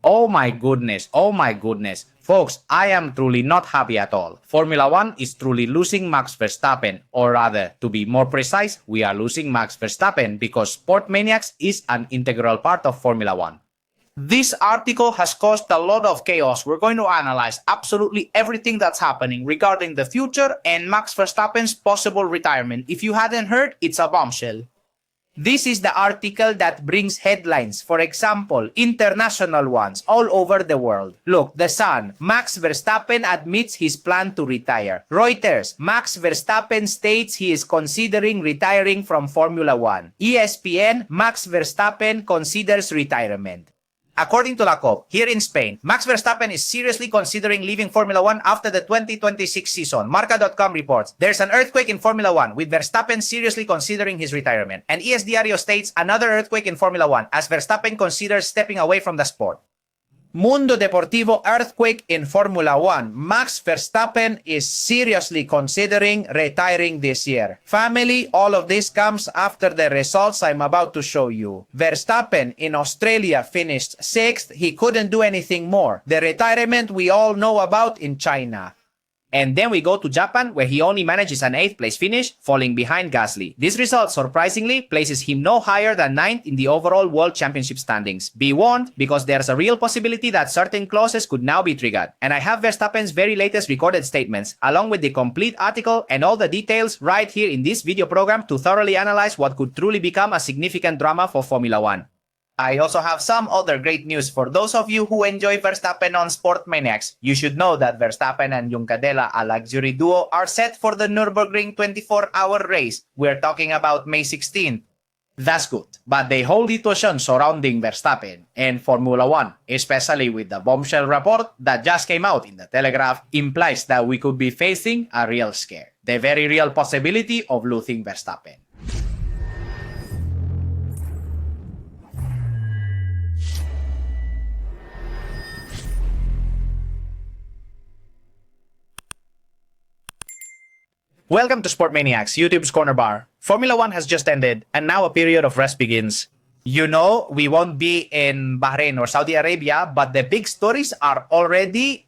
Oh my goodness, oh my goodness. Folks, I am truly not happy at all. Formula 1 is truly losing Max Verstappen, or rather, to be more precise, we are losing Max Verstappen because Sport Maniacs is an integral part of Formula 1. This article has caused a lot of chaos. We're going to analyze absolutely everything that's happening regarding the future and Max Verstappen's possible retirement. If you hadn't heard, it's a bombshell. This is the article that brings headlines, for example, international ones all over the world. Look, The Sun, Max Verstappen admits his plan to retire. Reuters, Max Verstappen states he is considering retiring from Formula 1. ESPN, Max Verstappen considers retirement. According to La COP, here in Spain, Max Verstappen is seriously considering leaving Formula 1 after the 2026 season. Marca.com reports, there's an earthquake in Formula 1, with Verstappen seriously considering his retirement. And ES Diario states, another earthquake in Formula 1, as Verstappen considers stepping away from the sport. Mundo Deportivo, earthquake in Formula 1. Max Verstappen is seriously considering retiring this year. Family, all of this comes after the results I'm about to show you. Verstappen in Australia finished 6th. He couldn't do anything more. The retirement we all know about in China. And then we go to Japan, where he only manages an 8th place finish, falling behind Gasly. This result, surprisingly, places him no higher than 9th in the overall World Championship standings. Be warned, because there's a real possibility that certain clauses could now be triggered. And I have Verstappen's very latest recorded statements, along with the complete article and all the details right here in this video program to thoroughly analyze what could truly become a significant drama for Formula 1. I also have some other great news for those of you who enjoy Verstappen on Sport Maniacs. You should know that Verstappen and Juncadella, a luxury duo, are set for the Nürburgring 24-hour race. We're talking about May 16th. That's good, but the whole situation surrounding Verstappen and Formula 1, especially with the bombshell report that just came out in the Telegraph, implies that we could be facing a real scare. The very real possibility of losing Verstappen. Welcome to Sport Maniacs, YouTube's corner bar. Formula 1 has just ended, and now a period of rest begins. You know, we won't be in Bahrain or Saudi Arabia, but the big stories are already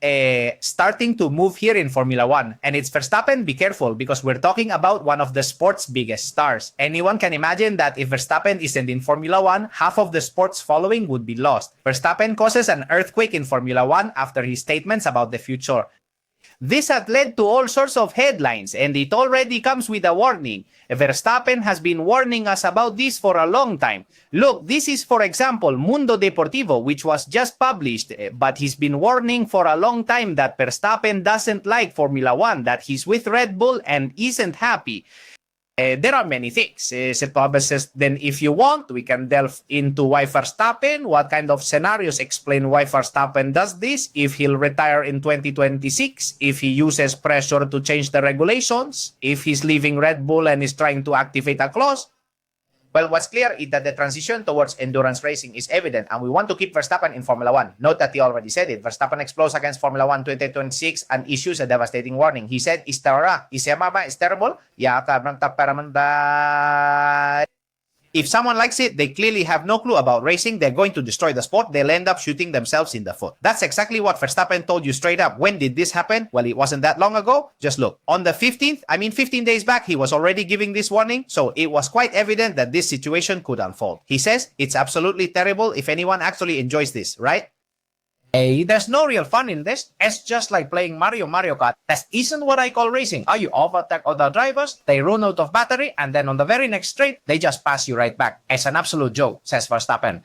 starting to move here in Formula 1. And it's Verstappen, be careful, because we're talking about one of the sport's biggest stars. Anyone can imagine that if Verstappen isn't in Formula 1, half of the sport's following would be lost. Verstappen causes an earthquake in Formula 1 after his statements about the future. This has led to all sorts of headlines, and it already comes with a warning. Verstappen has been warning us about this for a long time. Look, this is, for example, Mundo Deportivo, which was just published, but he's been warning for a long time that Verstappen doesn't like Formula 1, that he's with Red Bull and isn't happy. There are many things. Then if you want, we can delve into why Verstappen, what kind of scenarios explain why Verstappen does this, if he'll retire in 2026, if he uses pressure to change the regulations, if he's leaving Red Bull and is trying to activate a clause. Well, what's clear is that the transition towards endurance racing is evident, and we want to keep Verstappen in Formula 1. Note that he already said it. Verstappen explodes against Formula 1 2026 and issues a devastating warning. He said, it's terrible. If someone likes it, they clearly have no clue about racing. They're going to destroy the sport. They'll end up shooting themselves in the foot. That's exactly what Verstappen told you straight up. When did this happen? Well, it wasn't that long ago. Just look. On the 15th, 15 days back, he was already giving this warning. So it was quite evident that this situation could unfold. He says, it's absolutely terrible if anyone actually enjoys this, right? Hey, there's no real fun in this. It's just like playing Mario Kart. That isn't what I call racing. You overtake other drivers, they run out of battery, and then on the very next straight, they just pass you right back. It's an absolute joke, says Verstappen.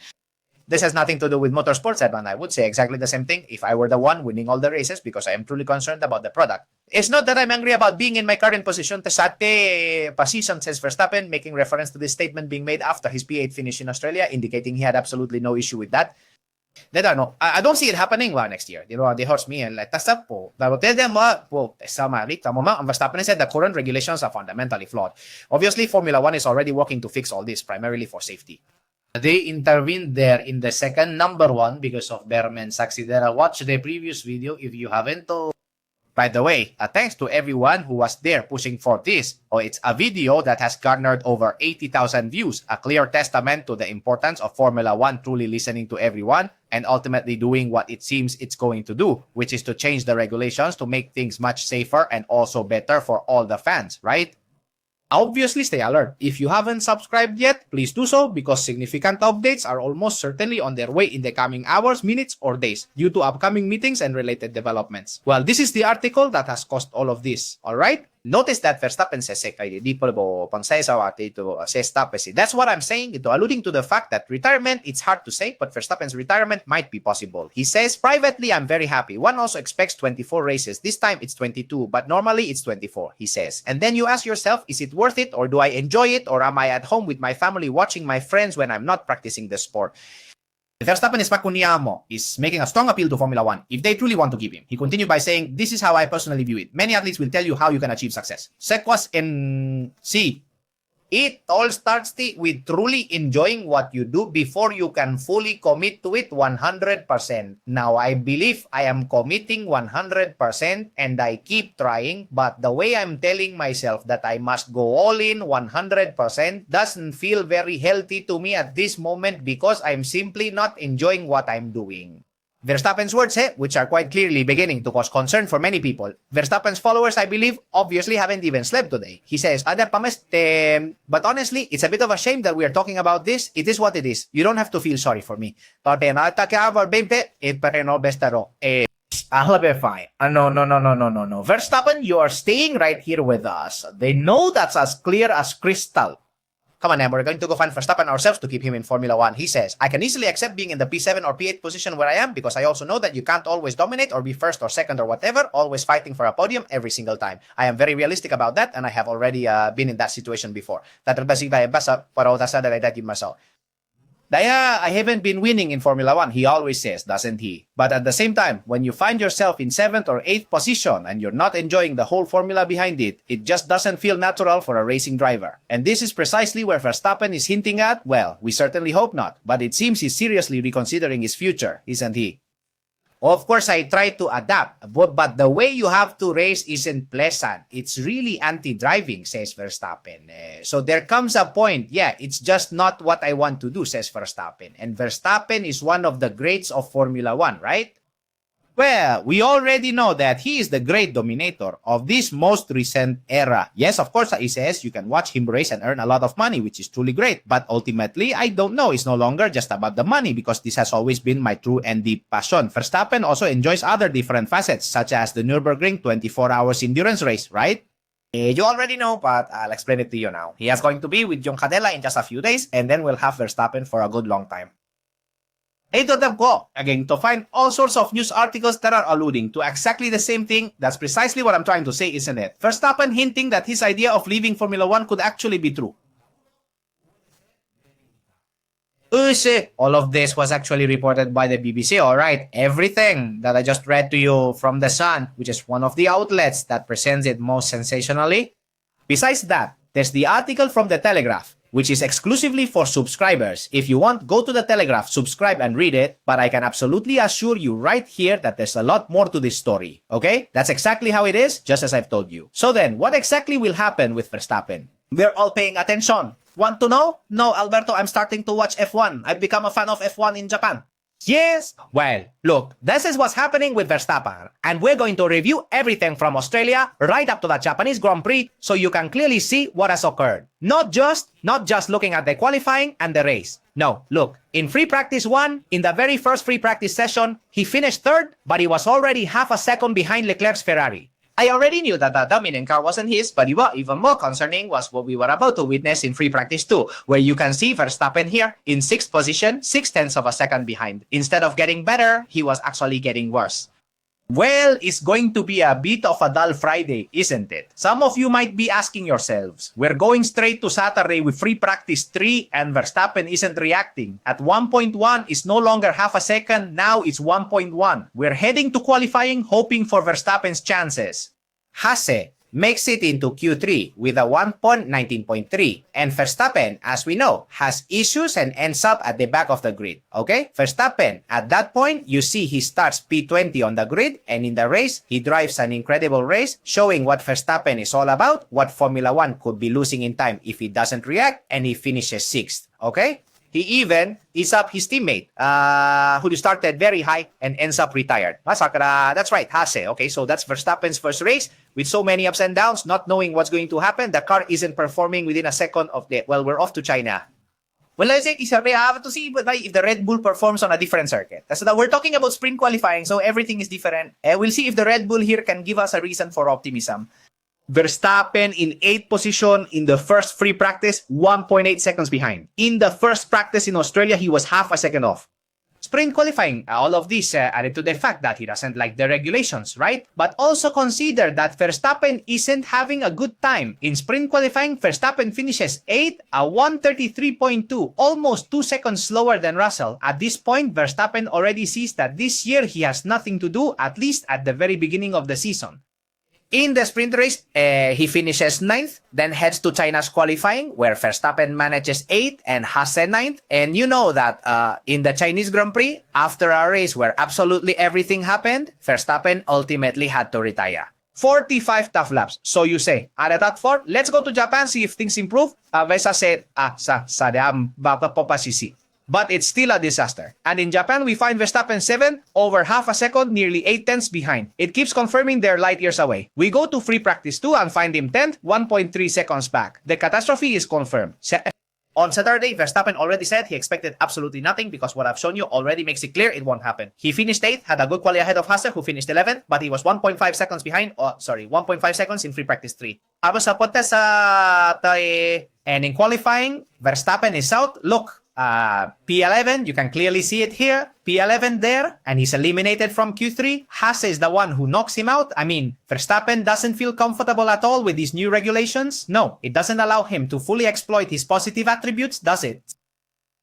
This has nothing to do with motorsports, and I would say exactly the same thing if I were the one winning all the races, because I am truly concerned about the product. It's not that I'm angry about being in my current position. Tesate position, says Verstappen, making reference to this statement being made after his P8 finish in Australia, indicating he had absolutely no issue with that. I don't see it happening next year. They hurts me and Verstappen said the current regulations are fundamentally flawed. Obviously, Formula 1 is already working to fix all this, primarily for safety. They intervened there in the second number one because of Bearman's accident. Watch the previous video if you haven't. By the way, thanks to everyone who was there pushing for this. It's a video that has garnered over 80,000 views, a clear testament to the importance of Formula 1 truly listening to everyone and ultimately doing what it seems it's going to do, which is to change the regulations to make things much safer and also better for all the fans, right? Obviously, stay alert. If you haven't subscribed yet, please do so because significant updates are almost certainly on their way in the coming hours, minutes, or days due to upcoming meetings and related developments. Well, this is the article that has caused all of this, alright? Notice that Verstappen says di po stop. That's what I'm saying, alluding to the fact that retirement, it's hard to say, but Verstappen's retirement might be possible. He says, privately, I'm very happy. One also expects 24 races. This time, it's 22, but normally, it's 24, he says. And then you ask yourself, is it worth it, or do I enjoy it, or am I at home with my family watching my friends when I'm not practicing the sport? Verstappen is making a strong appeal to Formula 1 if they truly want to keep him. He continued by saying, this is how I personally view it. Many athletes will tell you how you can achieve success. Sequas en sí. It all starts with truly enjoying what you do before you can fully commit to it 100%. Now, I believe I am committing 100% and I keep trying, but the way I'm telling myself that I must go all in 100% doesn't feel very healthy to me at this moment because I'm simply not enjoying what I'm doing. Verstappen's words, which are quite clearly beginning to cause concern for many people. Verstappen's followers, I believe, obviously haven't even slept today. He says, but honestly, it's a bit of a shame that we are talking about this. It is what it is. You don't have to feel sorry for me. I'll be fine. No. Verstappen, you are staying right here with us. They know that's as clear as crystal. Come on, we're going to go find Verstappen ourselves to keep him in Formula 1. He says, I can easily accept being in the P7 or P8 position where I am because I also know that you can't always dominate or be first or second or whatever, always fighting for a podium every single time. I am very realistic about that and I have already been in that situation before. I haven't been winning in Formula 1, he always says, doesn't he? But at the same time, when you find yourself in 7th or 8th position and you're not enjoying the whole formula behind it, it just doesn't feel natural for a racing driver. And this is precisely where Verstappen is hinting at, well, we certainly hope not, but it seems he's seriously reconsidering his future, isn't he? Of course, I try to adapt, but the way you have to race isn't pleasant. It's really anti-driving, says Verstappen. So there comes a point, it's just not what I want to do, says Verstappen. And Verstappen is one of the greats of Formula 1, right? Well, we already know that he is the great dominator of this most recent era. Yes, of course, he says you can watch him race and earn a lot of money, which is truly great. But ultimately, I don't know. It's no longer just about the money because this has always been my true and deep passion. Verstappen also enjoys other different facets, such as the Nürburgring 24 hours endurance race, right? You already know, but I'll explain it to you now. He is going to be with John Cadella in just a few days, and then we'll have Verstappen for a good long time. Ito ko, again, to find all sorts of news articles that are alluding to exactly the same thing. That's precisely what I'm trying to say, isn't it? Verstappen hinting that his idea of leaving Formula 1 could actually be true. All of this was actually reported by the BBC, alright? Everything that I just read to you from The Sun, which is one of the outlets that presents it most sensationally. Besides that, there's the article from The Telegraph, which is exclusively for subscribers. If you want, go to The Telegraph, subscribe and read it, but I can absolutely assure you right here that there's a lot more to this story, okay? That's exactly how it is, just as I've told you. So then, what exactly will happen with Verstappen? We're all paying attention. Want to know? No, Alberto, I'm starting to watch F1. I've become a fan of F1 in Japan. Yes? Well, look, this is what's happening with Verstappen, and we're going to review everything from Australia right up to the Japanese Grand Prix so you can clearly see what has occurred. Not just looking at the qualifying and the race. No, look, in free practice 1, in the very first free practice session, he finished 3rd, but he was already half a second behind Leclerc's Ferrari. I already knew that the dominant car wasn't his, but even more concerning was what we were about to witness in free practice 2, where you can see Verstappen here in 6th position, 0.6 of a second behind. Instead of getting better, he was actually getting worse. Well, it's going to be a bit of a dull Friday, isn't it? Some of you might be asking yourselves, we're going straight to Saturday with free practice 3 and Verstappen isn't reacting. At 1.1 is no longer half a second, now it's 1.1. We're heading to qualifying hoping for Verstappen's chances. Hase, makes it into Q3 with a 1.19.3. And Verstappen, as we know, has issues and ends up at the back of the grid. Okay? Verstappen, at that point, you see he starts P20 on the grid, and in the race, he drives an incredible race, showing what Verstappen is all about, what Formula 1 could be losing in time if he doesn't react, and he finishes 6th. Okay? He even is up his teammate, who started very high and ends up retired. That's right, Hase. Okay, so that's Verstappen's first race with so many ups and downs, not knowing what's going to happen. The car isn't performing within a second of the... Well, we're off to China. Well, let's say, I have to see if the Red Bull performs on a different circuit. So we're talking about sprint qualifying, so everything is different. We'll see if the Red Bull here can give us a reason for optimism. Verstappen in 8th position in the first free practice, 1.8 seconds behind. In the first practice in Australia, he was half a second off. Sprint qualifying, all of this added to the fact that he doesn't like the regulations, right? But also consider that Verstappen isn't having a good time. In sprint qualifying, Verstappen finishes 8th, a 133.2, almost 2 seconds slower than Russell. At this point, Verstappen already sees that this year he has nothing to do, at least at the very beginning of the season. In the sprint race, he finishes 9th, then heads to China's qualifying, where Verstappen manages 8th and Hasse 9th. And you know that in the Chinese Grand Prix, after a race where absolutely everything happened, Verstappen ultimately had to retire. 45 tough laps. So you say, at the top 4, let's go to Japan, see if things improve. Vesa said, papasisi. But it's still a disaster. And in Japan, we find Verstappen 7th, over half a second, nearly 8 tenths behind. It keeps confirming they're light years away. We go to free practice 2 and find him 10th, 1.3 seconds back. The catastrophe is confirmed. On Saturday, Verstappen already said he expected absolutely nothing because what I've shown you already makes it clear it won't happen. He finished 8th, had a good quali ahead of Hasse, who finished 11th, but he was 1.5 seconds behind, 1.5 seconds in free practice 3. And in qualifying, Verstappen is out. Look, P11, you can clearly see it here. P11 there, and he's eliminated from Q3. Hasse is the one who knocks him out. I mean, Verstappen doesn't feel comfortable at all with these new regulations. No, it doesn't allow him to fully exploit his positive attributes, does it?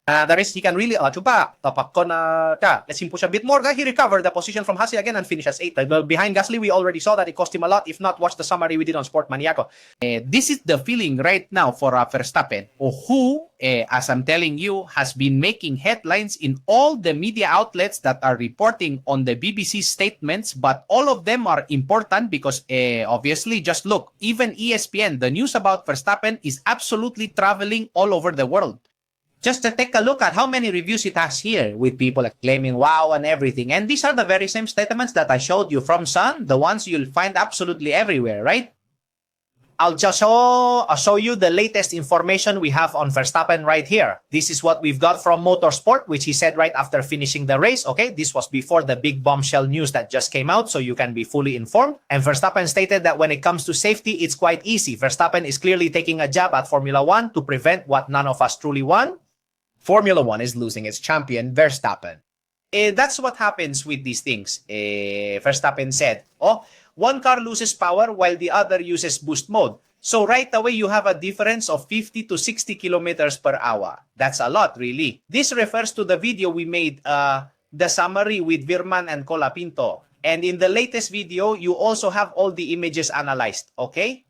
The rest, he can really, tapak ko na, let's him push a bit more. He recovered the position from Hasse again and finishes 8th. Behind Gasly, we already saw that it cost him a lot. If not, watch the summary we did on Sport Maniaco. This is the feeling right now for Verstappen, who, as I'm telling you, has been making headlines in all the media outlets that are reporting on the BBC statements, but all of them are important because, obviously, just look, even ESPN, the news about Verstappen is absolutely traveling all over the world. Just to take a look at how many reviews it has here, with people claiming wow and everything. And these are the very same statements that I showed you from Sun, the ones you'll find absolutely everywhere, right? I'll just show you the latest information we have on Verstappen right here. This is what we've got from Motorsport, which he said right after finishing the race. Okay, this was before the big bombshell news that just came out, so you can be fully informed. And Verstappen stated that when it comes to safety, it's quite easy. Verstappen is clearly taking a jab at Formula 1 to prevent what none of us truly want. Formula 1 is losing its champion, Verstappen. That's what happens with these things. Verstappen said, one car loses power while the other uses boost mode. So right away, you have a difference of 50 to 60 kilometers per hour. That's a lot, really. This refers to the video we made, the summary with Bearman and Colapinto. And in the latest video, you also have all the images analyzed, okay?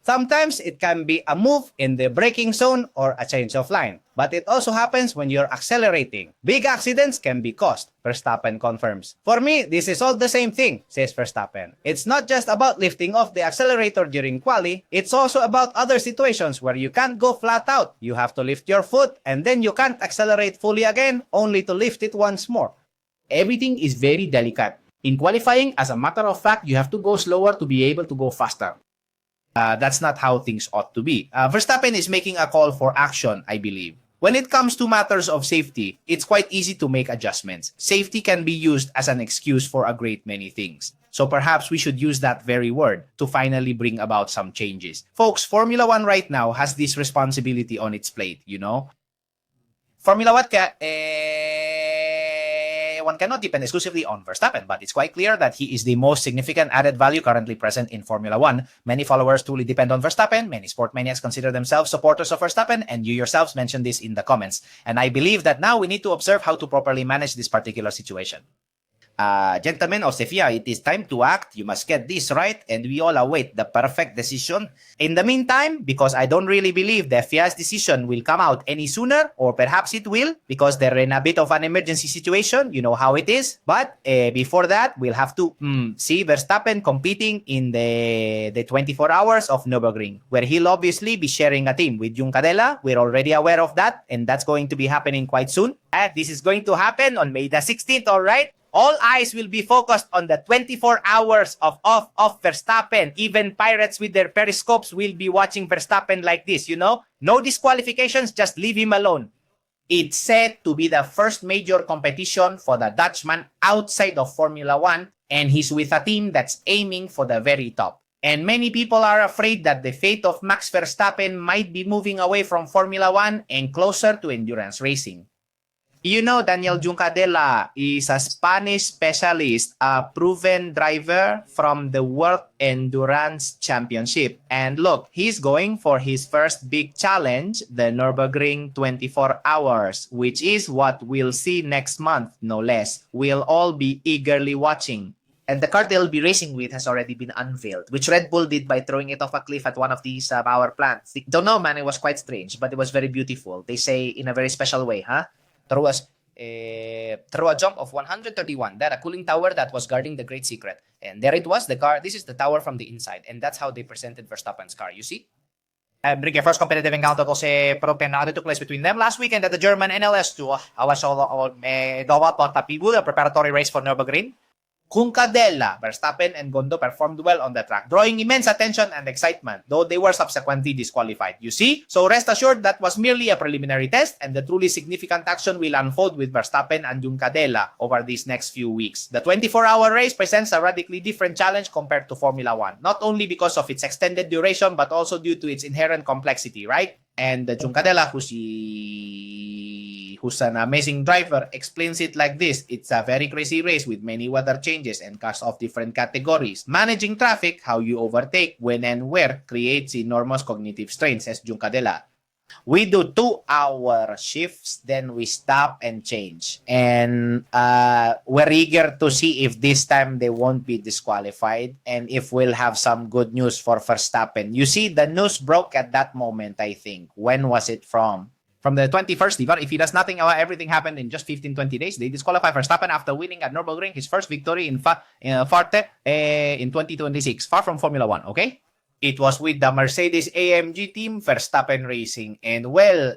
Sometimes it can be a move in the braking zone or a change of line. But it also happens when you're accelerating. Big accidents can be caused, Verstappen confirms. For me, this is all the same thing, says Verstappen. It's not just about lifting off the accelerator during quali, it's also about other situations where you can't go flat out. You have to lift your foot and then you can't accelerate fully again, only to lift it once more. Everything is very delicate. In qualifying, as a matter of fact, you have to go slower to be able to go faster. That's not how things ought to be. Verstappen is making a call for action, I believe. When it comes to matters of safety, it's quite easy to make adjustments. Safety can be used as an excuse for a great many things. So perhaps we should use that very word to finally bring about some changes. Folks, Formula 1 right now has this responsibility on its plate, you know? Formula 1 one cannot depend exclusively on Verstappen, but it's quite clear that he is the most significant added value currently present in Formula 1. Many followers truly depend on Verstappen, many sport maniacs consider themselves supporters of Verstappen, and you yourselves mentioned this in the comments. And I believe that now we need to observe how to properly manage this particular situation. Gentlemen of Sevilla, it is time to act. You must get this right, and we all await the perfect decision. In the meantime, because I don't really believe the FIA's decision will come out any sooner, or perhaps it will, because they're in a bit of an emergency situation. You know how it is. But before that, we'll have to see Verstappen competing in the 24 hours of Nürburgring, where he'll obviously be sharing a team with Juncadella. We're already aware of that, and that's going to be happening quite soon. This is going to happen on May the 16th, all right? All eyes will be focused on the 24 hours of Verstappen. Even pirates with their periscopes will be watching Verstappen like this, you know? No disqualifications, just leave him alone. It's said to be the first major competition for the Dutchman outside of Formula 1, and he's with a team that's aiming for the very top. And many people are afraid that the fate of Max Verstappen might be moving away from Formula 1 and closer to endurance racing. You know, Daniel Juncadella is a Spanish specialist, a proven driver from the World Endurance Championship. And look, he's going for his first big challenge, the Nürburgring 24 hours, which is what we'll see next month, no less. We'll all be eagerly watching. And the car they'll be racing with has already been unveiled, which Red Bull did by throwing it off a cliff at one of these power plants. Don't know, man, it was quite strange, but it was very beautiful. They say in a very special way, huh? Through a jump of 131, that a cooling tower that was guarding the Great Secret. And there it was, the car. This is the tower from the inside. And that's how they presented Verstappen's car, you see? Bring first competitive encounter kasi propenado took place between them last weekend at the German NLS2. Awas dapat tapibu, the preparatory race for Nürburgring. Juncadella, Verstappen, and Gondo performed well on the track, drawing immense attention and excitement, though they were subsequently disqualified. You see? So rest assured that was merely a preliminary test, and the truly significant action will unfold with Verstappen and Juncadella over these next few weeks. The 24-hour race presents a radically different challenge compared to Formula 1, not only because of its extended duration, but also due to its inherent complexity, right? And Juncadella, who's an amazing driver, explains it like this. It's a very crazy race with many weather changes and cars of different categories. Managing traffic, how you overtake, when and where, creates enormous cognitive strain, says Juncadella. We do 2-hour shifts, then we stop and change. And we're eager to see if this time they won't be disqualified and if we'll have some good news for Verstappen. You see, the news broke at that moment, I think. When was it from? From the 21st, if he does nothing, everything happened in just 15-20 days. They disqualify Verstappen after winning at Nürburgring, his first victory in Farte in 2026. Far from Formula 1, okay? It was with the Mercedes AMG team, Verstappen Racing. And well,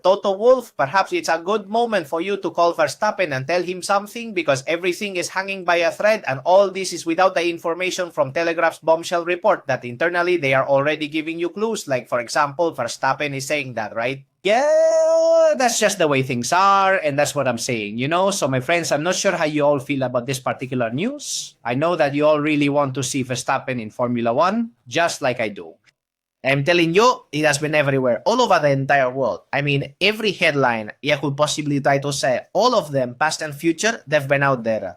Toto Wolff, perhaps it's a good moment for you to call Verstappen and tell him something because everything is hanging by a thread and all this is without the information from Telegraph's bombshell report that internally they are already giving you clues. Like, for example, Verstappen is saying that, right? Yeah, that's just the way things are, and that's what I'm saying, you know? So, my friends, I'm not sure how you all feel about this particular news. I know that you all really want to see Verstappen in Formula 1, just like I do. I'm telling you, it has been everywhere, all over the entire world. I mean, every headline I could possibly try to say, all of them, past and future, they've been out there.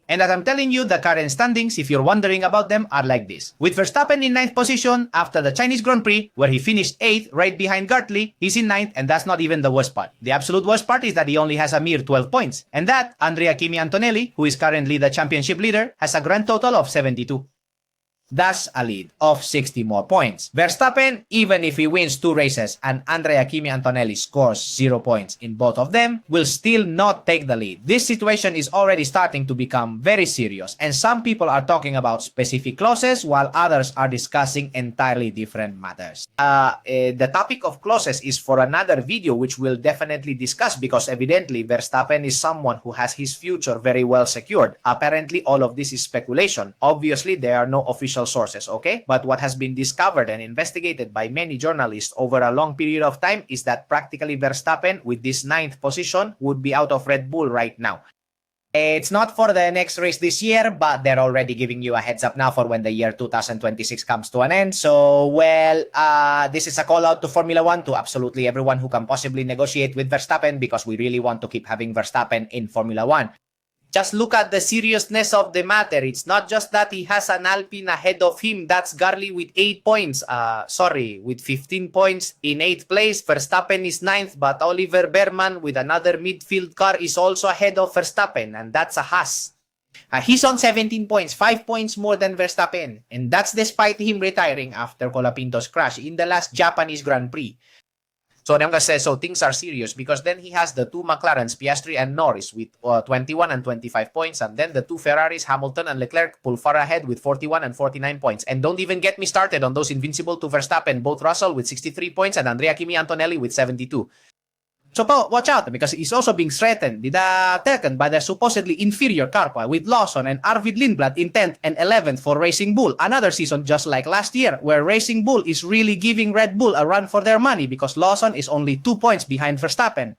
And as I'm telling you, the current standings, if you're wondering about them, are like this. With Verstappen in 9th position after the Chinese Grand Prix, where he finished 8th right behind Gartley, he's in 9th, and that's not even the worst part. The absolute worst part is that he only has a mere 12 points. And that, Andrea Kimi Antonelli, who is currently the championship leader, has a grand total of 72. That's a lead of 60 more points. Verstappen, even if he wins 2 races and Andrea Kimi Antonelli scores 0 points in both of them, will still not take the lead. This situation is already starting to become very serious, and some people are talking about specific clauses while others are discussing entirely different matters. The topic of clauses is for another video, which we'll definitely discuss because evidently Verstappen is someone who has his future very well secured. Apparently, all of this is speculation. Obviously, there are no official sources, okay? But what has been discovered and investigated by many journalists over a long period of time is that practically Verstappen, with this 9th position, would be out of Red Bull right now. It's not for the next race this year, but they're already giving you a heads up now for when the year 2026 comes to an end. So, well, this is a call out to Formula 1, to absolutely everyone who can possibly negotiate with Verstappen, because we really want to keep having Verstappen in Formula 1. Just look at the seriousness of the matter. It's not just that he has an Alpine ahead of him. That's Garly with 8 points. With 15 points in 8th place. Verstappen is 9th, but Oliver Bearman with another midfield car is also ahead of Verstappen, and that's a Haas. He's on 17 points, 5 points more than Verstappen, and that's despite him retiring after Colapinto's crash in the last Japanese Grand Prix. So Nyanga says, so things are serious because then he has the two McLarens, Piastri and Norris with 21 and 25 points, and then the two Ferraris, Hamilton and Leclerc, pull far ahead with 41 and 49 points. And don't even get me started on those invincible to Verstappen, both Russell with 63 points and Andrea Kimi Antonelli with 72. So watch out because he's also being threatened taken by the supposedly inferior car with Lawson and Arvid Lindblad in 10th and 11th for Racing Bull. Another season just like last year where Racing Bull is really giving Red Bull a run for their money because Lawson is only 2 points behind Verstappen.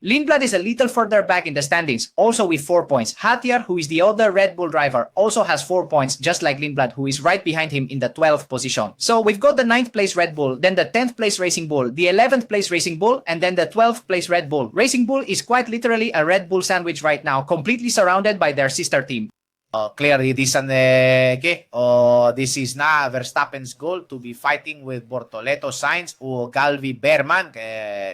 Lindblad is a little further back in the standings, also with 4 points. Hattier, who is the other Red Bull driver, also has 4 points, just like Lindblad, who is right behind him in the 12th position. So we've got the 9th place Red Bull, then the 10th place Racing Bull, the 11th place Racing Bull, and then the 12th place Red Bull. Racing Bull is quite literally a Red Bull sandwich right now, completely surrounded by their sister team. Clearly, this is now Verstappen's goal to be fighting with Bortoleto Sainz or Galvi Bearman.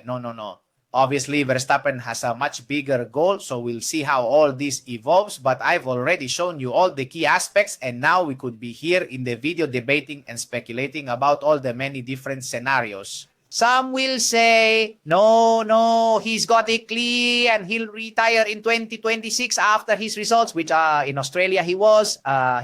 No. Obviously, Verstappen has a much bigger goal, so we'll see how all this evolves, but I've already shown you all the key aspects, and now we could be here in the video debating and speculating about all the many different scenarios. Some will say, no, he's got it clear and he'll retire in 2026 after his results, which in Australia he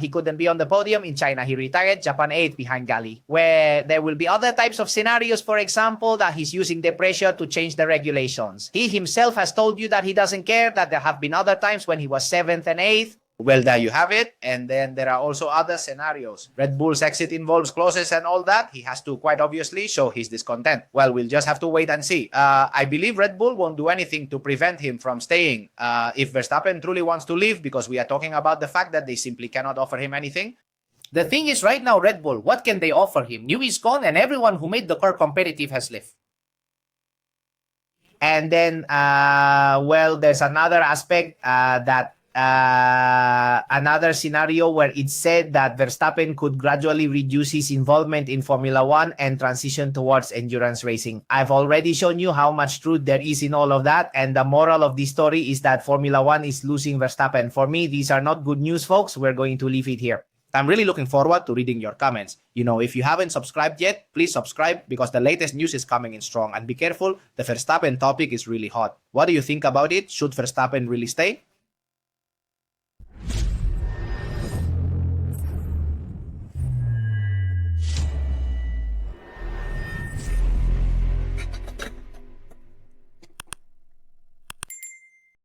couldn't be on the podium. In China, he retired. Japan 8th behind Gali. Where there will be other types of scenarios, for example, that he's using the pressure to change the regulations. He himself has told you that he doesn't care, that there have been other times when he was 7th and 8th. Well, there you have it. And then there are also other scenarios. Red Bull's exit involves clauses and all that. He has to quite obviously show his discontent. Well, we'll just have to wait and see. I believe Red Bull won't do anything to prevent him from staying if Verstappen truly wants to leave, because we are talking about the fact that they simply cannot offer him anything. The thing is, right now, Red Bull, what can they offer him? New is gone and everyone who made the car competitive has left. And then, there's another aspect another scenario where it's said that Verstappen could gradually reduce his involvement in Formula 1 and transition towards endurance racing. I've already shown you how much truth there is in all of that, and the moral of this story is that Formula 1 is losing Verstappen. For me, these are not good news, folks. We're going to leave it here. I'm really looking forward to reading your comments. If you haven't subscribed yet, please subscribe because the latest news is coming in strong. And be careful, the Verstappen topic is really hot. What do you think about it? Should Verstappen really stay?